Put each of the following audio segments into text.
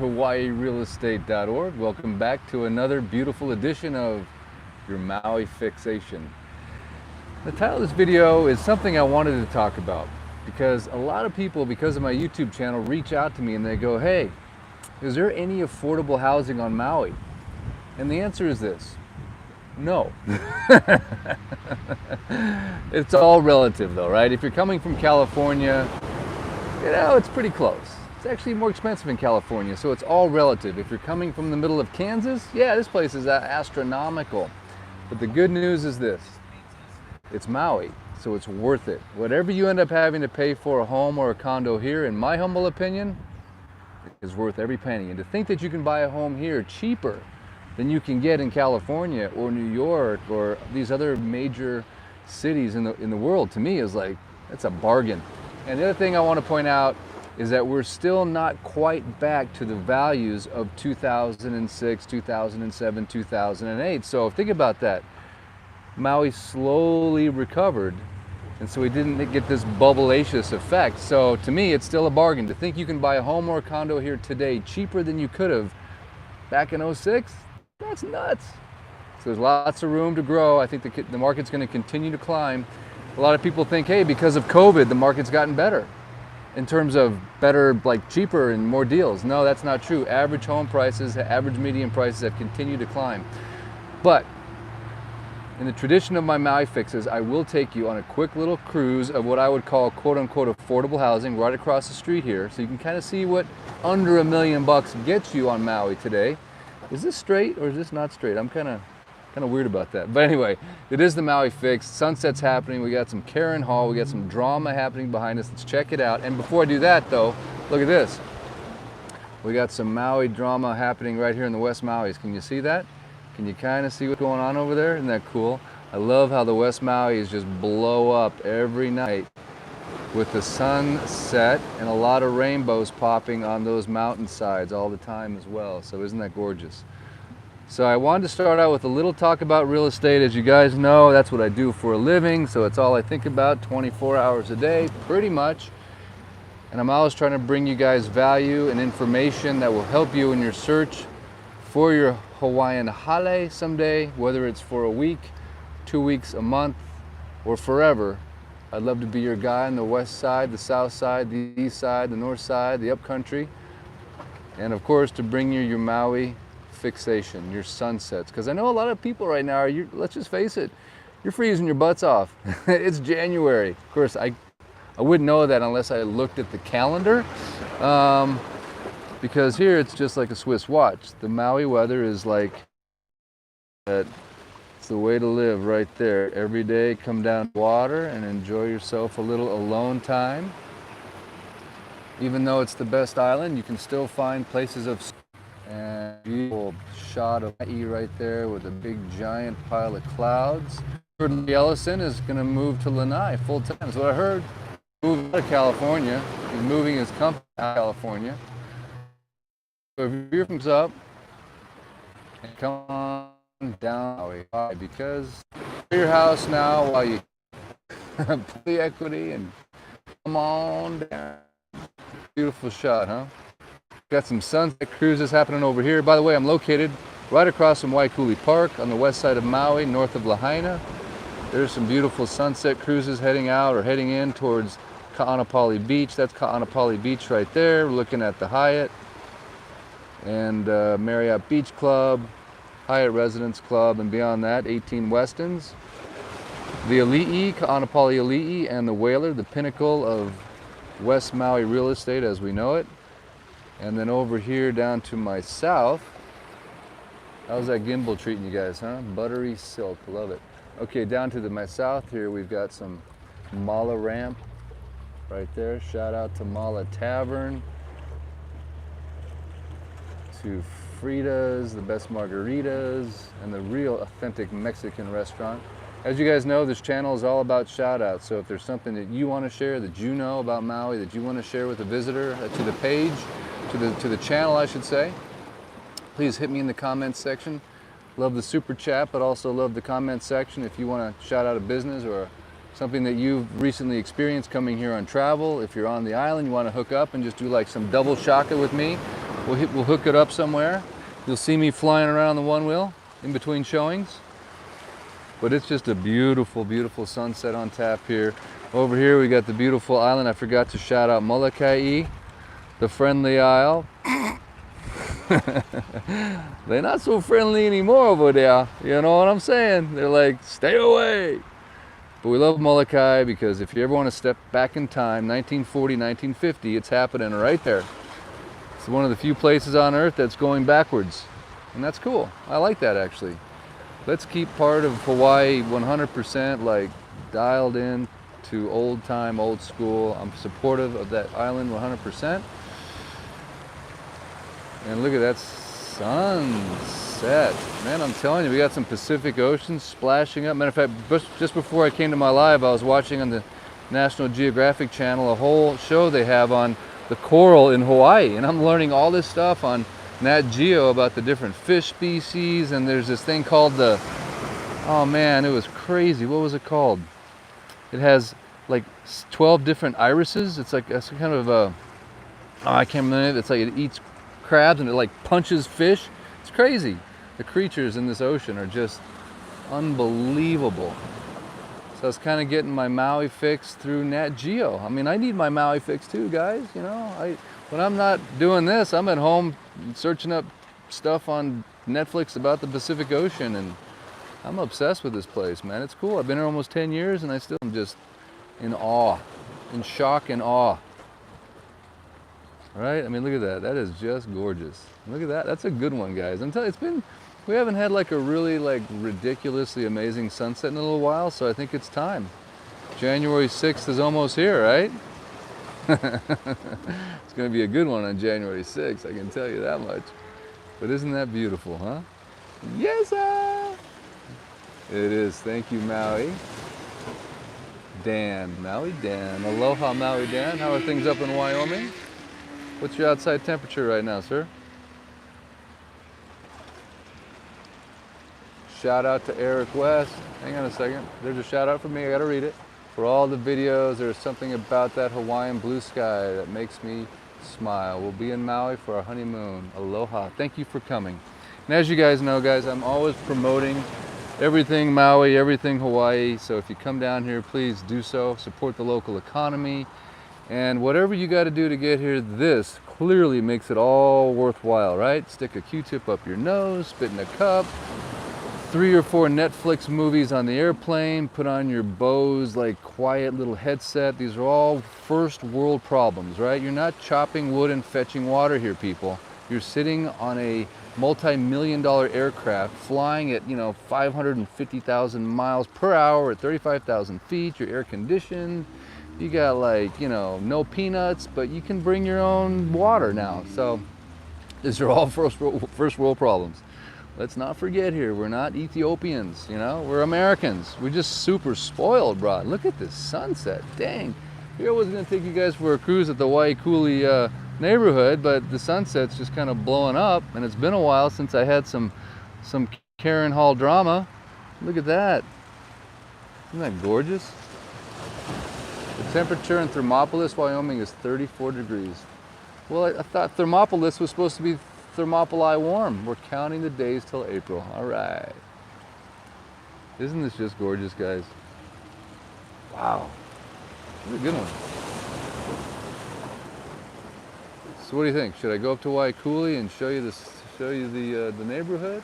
HawaiiRealEstate.org. Welcome back to another beautiful edition of your Maui Fixation. The title of this video is something I wanted to talk about because a lot of people, because of my YouTube channel, reach out to me and they go, hey, is there any affordable housing on Maui? And the answer is this: no. It's all relative though, right? If you're coming from California, you know, it's pretty close. It's actually more expensive in California, so it's all relative. If you're coming from the middle of Kansas, yeah, this place is astronomical. But the good news is this: it's Maui, so it's worth it. Whatever you end up having to pay for a home or a condo here, in my humble opinion, is worth every penny. And to think that you can buy a home here cheaper than you can get in California or New York or these other major cities in the world, to me is like, it's a bargain. And the other thing I want to point out is that we're still not quite back to the values of 2006, 2007, 2008. So think about that. Maui slowly recovered, and so we didn't get this bubbleacious effect. So to me, it's still a bargain. To think you can buy a home or a condo here today cheaper than you could have back in 06, that's nuts. So there's lots of room to grow. I think the market's going to continue to climb. A lot of people think, hey, because of COVID, the market's gotten better in terms of better, like cheaper and more deals. No, that's not true. Average home prices, average median prices have continued to climb. But in the tradition of my Maui fixes, I will take you on a quick little cruise of what I would call quote unquote affordable housing right across the street here, so you can kind of see what under $1 million gets you on Maui today. Is this straight or is this not straight? I'm kind of weird about that. But anyway, it is the Maui Fix. Sunset's happening. We got some Karen Hall. We got some drama happening behind us. Let's check it out. And before I do that though, look at this. We got some Maui drama happening right here in the West Mauis. Can you see that? Can you kind of see what's going on over there? Isn't that cool? I love how the West Mauis just blow up every night with the sunset and a lot of rainbows popping on those mountainsides all the time as well. So isn't that gorgeous? So I wanted to start out with a little talk about real estate. As you guys know, that's what I do for a living, so it's all I think about 24 hours a day, pretty much. And I'm always trying to bring you guys value and information that will help you in your search for your Hawaiian hale someday, whether it's for a week, 2 weeks, a month, or forever. I'd love to be your guy on the west side, the south side, the east side, the north side, the upcountry. And of course, to bring you your Maui fixation, your sunsets. Because I know a lot of people right now, let's just face it, you're freezing your butts off. It's January. Of course, I wouldn't know that unless I looked at the calendar. Because here it's just like a Swiss watch. The Maui weather is like that. It's the way to live right there. Every day come down to water and enjoy yourself a little alone time. Even though it's the best island, you can still find places of and beautiful shot of Hawaii right there with a big giant pile of clouds. Jordan Ellison is going to move to Lanai full time. That's what I heard. Moving out of California. He's moving his company out of California. So if you're from up, and come on down, because your house now while you put the equity and come on down. Beautiful shot, huh? Got some sunset cruises happening over here. By the way, I'm located right across from Waikuli Park on the west side of Maui, north of Lahaina. There's some beautiful sunset cruises heading out or heading in towards Ka'anapali Beach. That's Ka'anapali Beach right there. We're looking at the Hyatt and Marriott Beach Club, Hyatt Residence Club, and beyond that, 18 Westons. The Ali'i, Ka'anapali Ali'i, and the Whaler, the pinnacle of West Maui real estate as we know it. And then over here down to my south, how's that gimbal treating you guys, huh? Buttery silk, love it. Okay, down to my south here, we've got some Mala Ramp right there. Shout out to Mala Tavern, to Frida's, the best margaritas, and the real authentic Mexican restaurant. As you guys know, this channel is all about shout outs. So if there's something that you want to share, that you know about Maui, that you want to share with a visitor to the page, to the channel, I should say, please hit me in the comments section. Love the super chat, but also love the comment section if you want to shout out a business or something that you've recently experienced coming here on travel. If you're on the island, you want to hook up and just do like some double shaka with me, we'll hook it up somewhere. You'll see me flying around the one wheel in between showings. But it's just a beautiful, beautiful sunset on tap here. Over here we got the beautiful island. I forgot to shout out Molokai, the friendly isle. They're not so friendly anymore over there. You know what I'm saying? They're like, stay away. But we love Molokai because if you ever want to step back in time, 1940, 1950, it's happening right there. It's one of the few places on Earth that's going backwards. And that's cool. I like that actually. Let's keep part of Hawaii 100% like dialed in to old time, old school. I'm supportive of that island 100%. And look at that sunset. Man, I'm telling you, we got some Pacific Ocean splashing up. Matter of fact, just before I came to my live, I was watching on the National Geographic Channel a whole show they have on the coral in Hawaii. And I'm learning all this stuff on Nat Geo about the different fish species. And there's this thing called the, oh man, it was crazy. What was it called? It has like 12 different irises. It's like, it's kind of a, oh, I can't remember. It's like it eats crabs and it like punches fish. It's crazy. The creatures in this ocean are just unbelievable. So I was kind of getting my Maui fix through Nat Geo. I mean, I need my Maui fix too, guys. You know, when I'm not doing this, I'm at home searching up stuff on Netflix about the Pacific Ocean, and I'm obsessed with this place, man. It's cool. I've been here almost 10 years and I still am just in awe, in shock and awe. Right? I mean, look at that. That is just gorgeous. Look at that. That's a good one, guys. I'm telling you, we haven't had like a really like ridiculously amazing sunset in a little while, so I think it's time. January 6th is almost here, right? It's going to be a good one on January 6th, I can tell you that much. But isn't that beautiful, huh? Yes, sir! It is. Thank you, Maui. Dan. Maui Dan. Aloha, Maui Dan. How are things up in Wyoming? What's your outside temperature right now, sir? Shout out to Eric West. Hang on a second. There's a shout out for me. I gotta read it. For all the videos, there's something about that Hawaiian blue sky that makes me smile. We'll be in Maui for our honeymoon. Aloha. Thank you for coming. And as you guys know, guys, I'm always promoting everything Maui, everything Hawaii. So if you come down here, please do so. Support the local economy. And whatever you got to do to get here, this clearly makes it all worthwhile, right? Stick a Q-tip up your nose, spit in a cup, 3 or 4 Netflix movies on the airplane, put on your Bose like quiet little headset. These are all first world problems, right? You're not chopping wood and fetching water here, people. You're sitting on a multi-million-dollar aircraft flying at, 550,000 miles per hour at 35,000 feet. You're air conditioned. You got like, no peanuts, but you can bring your own water now. So these are all first world problems. Let's not forget here, we're not Ethiopians, we're Americans. We're just super spoiled, bro. Look at this sunset, dang. Here I was gonna take you guys for a cruise at the Waikuli neighborhood, but the sunset's just kind of blowing up, and it's been a while since I had some Karen Hall drama. Look at that. Isn't that gorgeous? The temperature in Thermopolis, Wyoming is 34 degrees. Well, I thought Thermopolis was supposed to be Thermopylae warm. We're counting the days till April. All right. Isn't this just gorgeous, guys? Wow. This is a good one. So what do you think? Should I go up to Waikuli and show you the neighborhood?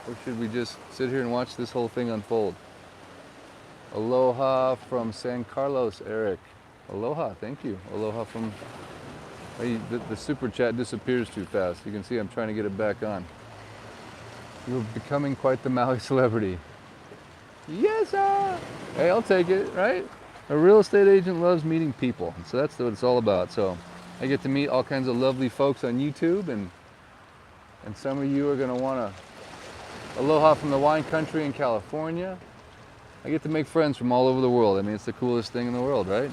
Or should we just sit here and watch this whole thing unfold? Aloha from San Carlos, Eric. Aloha, thank you. Aloha from... The super chat disappears too fast. You can see I'm trying to get it back on. You're becoming quite the Maui celebrity. Yes, sir! Hey, I'll take it, right? A real estate agent loves meeting people. So that's what it's all about. So I get to meet all kinds of lovely folks on YouTube, and some of you are going to want to... Aloha from the wine country in California. I get to make friends from all over the world. I mean, it's the coolest thing in the world, right?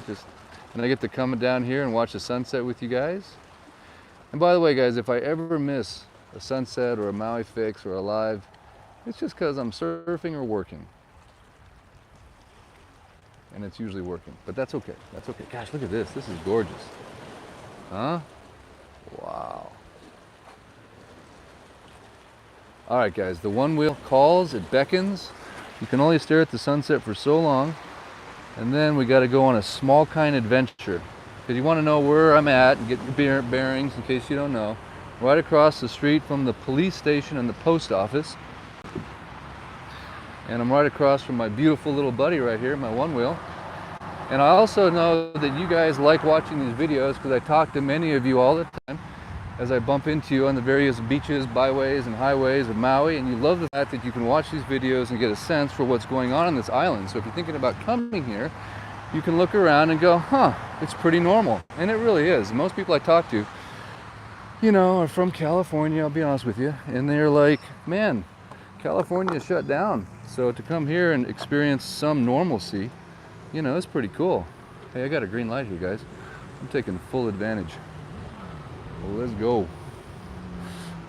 And I get to come down here and watch the sunset with you guys. And by the way, guys, if I ever miss a sunset or a Maui fix or a live, it's just because I'm surfing or working. And it's usually working, but that's okay. That's okay. Gosh, look at this. This is gorgeous. Huh? Wow. All right, guys, the one wheel calls, it beckons. You can only stare at the sunset for so long. And then we got to go on a small kind adventure. If you want to know where I'm at and get your bearings in case you don't know, right across the street from the police station and the post office. And I'm right across from my beautiful little buddy right here, my one wheel. And I also know that you guys like watching these videos because I talk to many of you all the time as I bump into you on the various beaches, byways, and highways of Maui, and you love the fact that you can watch these videos and get a sense for what's going on this island. So if you're thinking about coming here, you can look around and go, huh, it's pretty normal. And it really is. Most people I talk to, you know, are from California, I'll be honest with you, and they're like, man, California shut down. So to come here and experience some normalcy, you know, it's pretty cool. Hey, I got a green light here, guys. I'm taking full advantage. Well, let's go.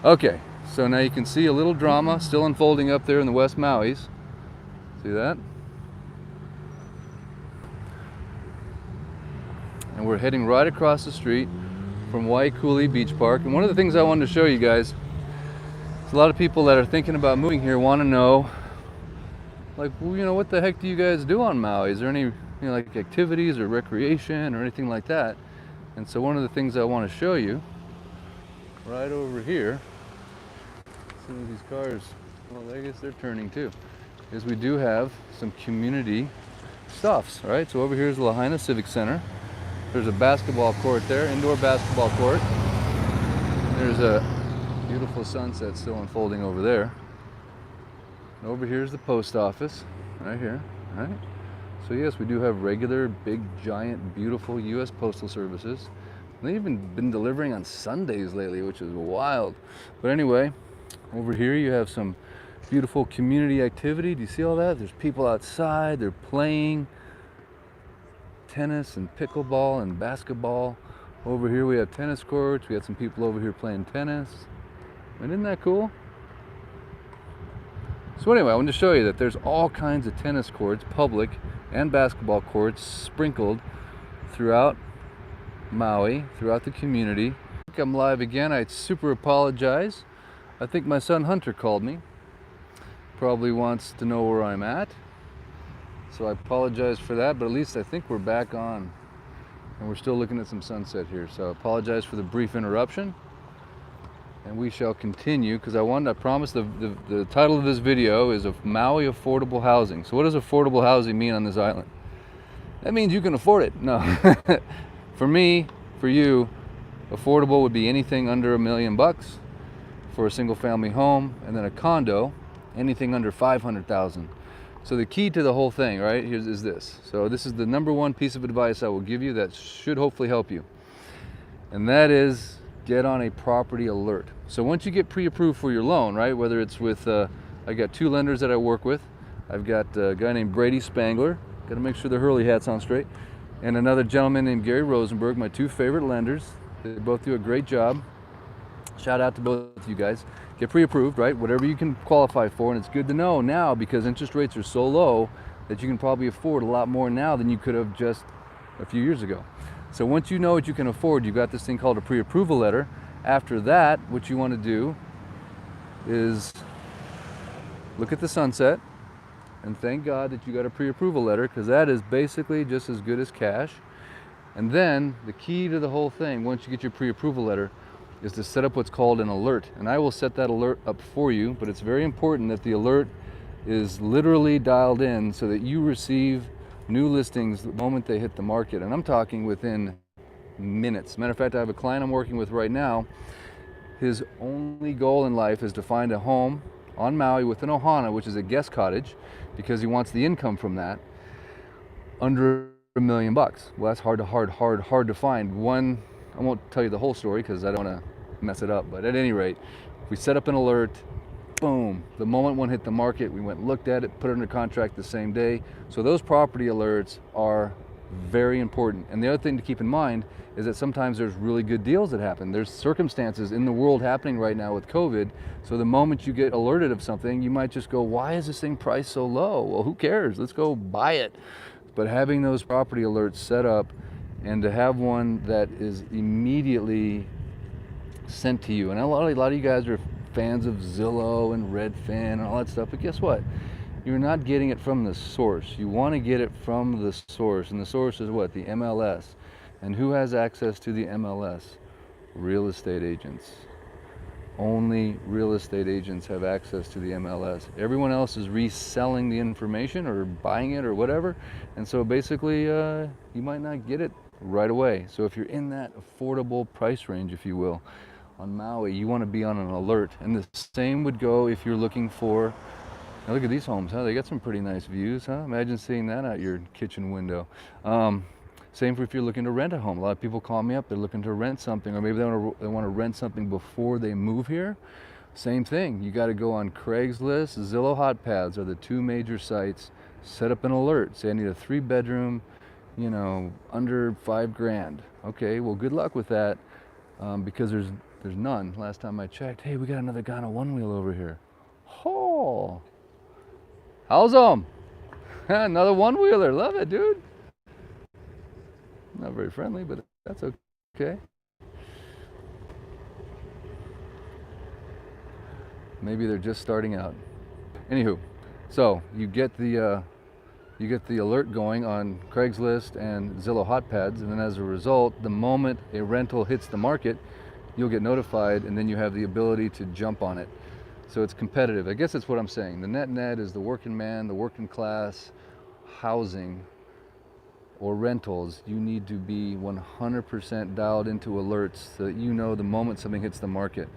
Okay, so now you can see a little drama still unfolding up there in the West Maui's. See that? And we're heading right across the street from Waikuli Beach Park. And one of the things I wanted to show you guys is a lot of people that are thinking about moving here want to know, like, well, you know, what the heck do you guys do on Maui? Is there any, you know, like activities or recreation or anything like that? And so one of the things I want to show you right over here, some of these cars, well, I guess they're turning too, is we do have some community stuffs, right? So over here is the Lahaina Civic Center. There's a basketball court there, indoor basketball court. There's a beautiful sunset still unfolding over there. And over here is the post office, right here, right? So yes, we do have regular, big, giant, beautiful U.S. Postal Services. They've even been delivering on Sundays lately, which is wild. But anyway, over here you have some beautiful community activity. Do you see all that? There's people outside, they're playing tennis and pickleball and basketball. Over here we have tennis courts. We have some people over here playing tennis. And isn't that cool? So anyway, I wanted to show you that there's all kinds of tennis courts, public and basketball courts, sprinkled throughout Maui, throughout the community. I think I'm live again. I super apologize. I think my son Hunter called me. Probably wants to know where I'm at. So I apologize for that, but at least I think we're back on. And we're still looking at some sunset here. So I apologize for the brief interruption. And we shall continue, because I promise the title of this video is of Maui Affordable Housing. So what does affordable housing mean on this island? That means you can afford it. No. For me, for you, affordable would be anything under $1 million for a single family home, and then a condo, anything under $500,000. So the key to the whole thing, right, is this. So this is the number one piece of advice I will give you that should hopefully help you. And that is, get on a property alert. So once you get pre-approved for your loan, right, whether it's with, I got 2 lenders that I work with. I've got a guy named Brady Spangler, got to make sure the Hurley hat's on straight, and another gentleman named Gary Rosenberg, my 2 favorite lenders. They both do a great job. Shout out to both of you guys. Get pre-approved, right, whatever you can qualify for, and it's good to know now because interest rates are so low that you can probably afford a lot more now than you could have just a few years ago. So once you know what you can afford, you've got this thing called a pre-approval letter. After that, what you want to do is look at the sunset and thank God that you got a pre-approval letter, because that is basically just as good as cash. And then the key to the whole thing, once you get your pre-approval letter, is to set up what's called an alert. And I will set that alert up for you, but it's very important that the alert is literally dialed in so that you receive new listings the moment they hit the market. And I'm talking within minutes. Matter of fact, I have a client I'm working with right now. His only goal in life is to find a home on Maui with an ohana, which is a guest cottage, because he wants the income from that, under $1 million. Well, that's hard to find. One, I won't tell you the whole story because I don't want to mess it up, but at any rate, we set up an alert. Boom, the moment one hit the market, we went and looked at it, put it under contract the same day. So those property alerts are very important. And the other thing to keep in mind is that sometimes there's really good deals that happen. There's circumstances in the world happening right now with COVID. So the moment you get alerted of something, you might just go, why is this thing priced so low? Well, who cares? Let's go buy it. But having those property alerts set up and to have one that is immediately sent to you. And a lot of you guys are fans of Zillow and Redfin and all that stuff, but guess what? You're not getting it from the source. You want to get it from the source, and the source is what? The MLS. And who has access to the MLS? Real estate agents. Only real estate agents have access to the MLS. Everyone else is reselling the information or buying it or whatever, and so basically you might not get it right away. So if you're in that affordable price range, if you will, on Maui, you want to be on an alert. And the same would go if you're looking for, now look at these homes, huh? They got some pretty nice views, huh? Imagine seeing that out your kitchen window. Same for if you're looking to rent a home. A lot of people call me up, they're looking to rent something, or maybe they want to rent something before they move here. Same thing, you got to go on Craigslist. Zillow Hot Pads are the two major sites. Set up an alert, say I need a 3-bedroom, you know, under $5,000. Okay, well, good luck with that, because there's none. Last time I checked, hey, we got another guy on a one-wheel over here. Oh, how's another one-wheeler, love it, dude. Not very friendly, but that's okay. Maybe they're just starting out. Anywho, so you get the alert going on Craigslist and Zillow Hot Pads, and then as a result, the moment a rental hits the market, you'll get notified, and then you have the ability to jump on it. So it's competitive. I guess that's what I'm saying. The net is the working man, the working class, housing or rentals. You need to be 100% dialed into alerts so that you know the moment something hits the market.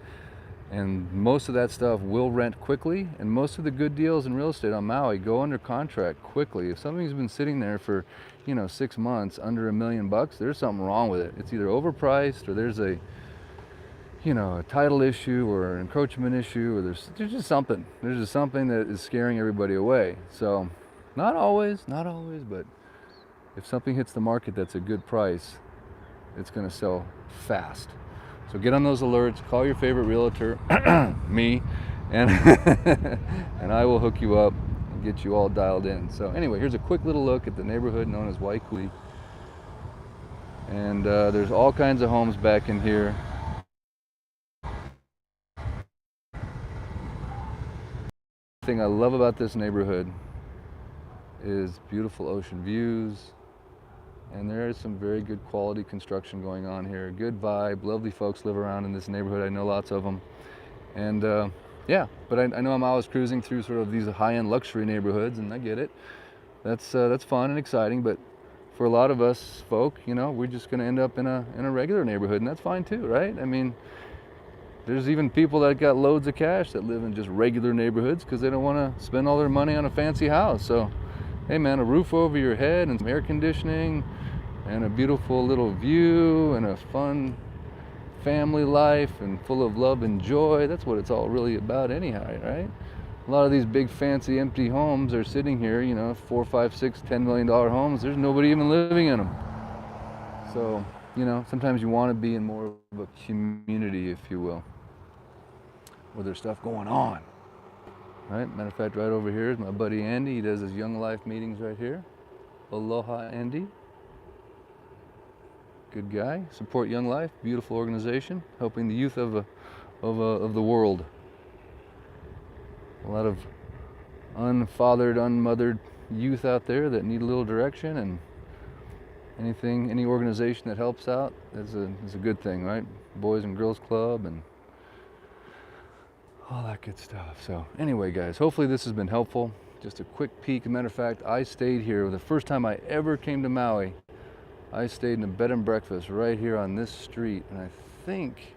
And most of that stuff will rent quickly, and most of the good deals in real estate on Maui go under contract quickly. If something's been sitting there for, 6 months under $1 million, there's something wrong with it. It's either overpriced, or there's a title issue or an encroachment issue, or there's just something. There's just something that is scaring everybody away. So not always, but if something hits the market that's a good price, it's going to sell fast. So get on those alerts, call your favorite realtor, me, and and I will hook you up and get you all dialed in. So anyway, here's a quick little look at the neighborhood known as Weeky. And there's all kinds of homes back in here. The thing I love about this neighborhood is beautiful ocean views, and there is some very good quality construction going on here. Good vibe, lovely folks live around in this neighborhood. I know lots of them, and yeah. But I know I'm always cruising through sort of these high-end luxury neighborhoods, and I get it. That's fun and exciting. But for a lot of us folk, we're just going to end up in a regular neighborhood, and that's fine too, right? I mean, there's even people that got loads of cash that live in just regular neighborhoods because they don't want to spend all their money on a fancy house. So, hey man, a roof over your head and some air conditioning and a beautiful little view and a fun family life and full of love and joy. That's what it's all really about anyhow, right? A lot of these big fancy empty homes are sitting here, $4, $5, $6, $10 million homes. There's nobody even living in them. So, sometimes you want to be in more of a community, if you will, where there's stuff going on. Right? Matter of fact, right over here is my buddy Andy. He does his Young Life meetings right here. Aloha, Andy. Good guy. Support Young Life, beautiful organization, helping the youth of the world. A lot of unfathered, unmothered youth out there that need a little direction, and any organization that helps out is a good thing, right? Boys and Girls Club and all that good stuff. So anyway, guys, hopefully this has been helpful. Just a quick peek. As a matter of fact, I stayed here the first time I ever came to Maui. I stayed in a bed and breakfast right here on this street, and I think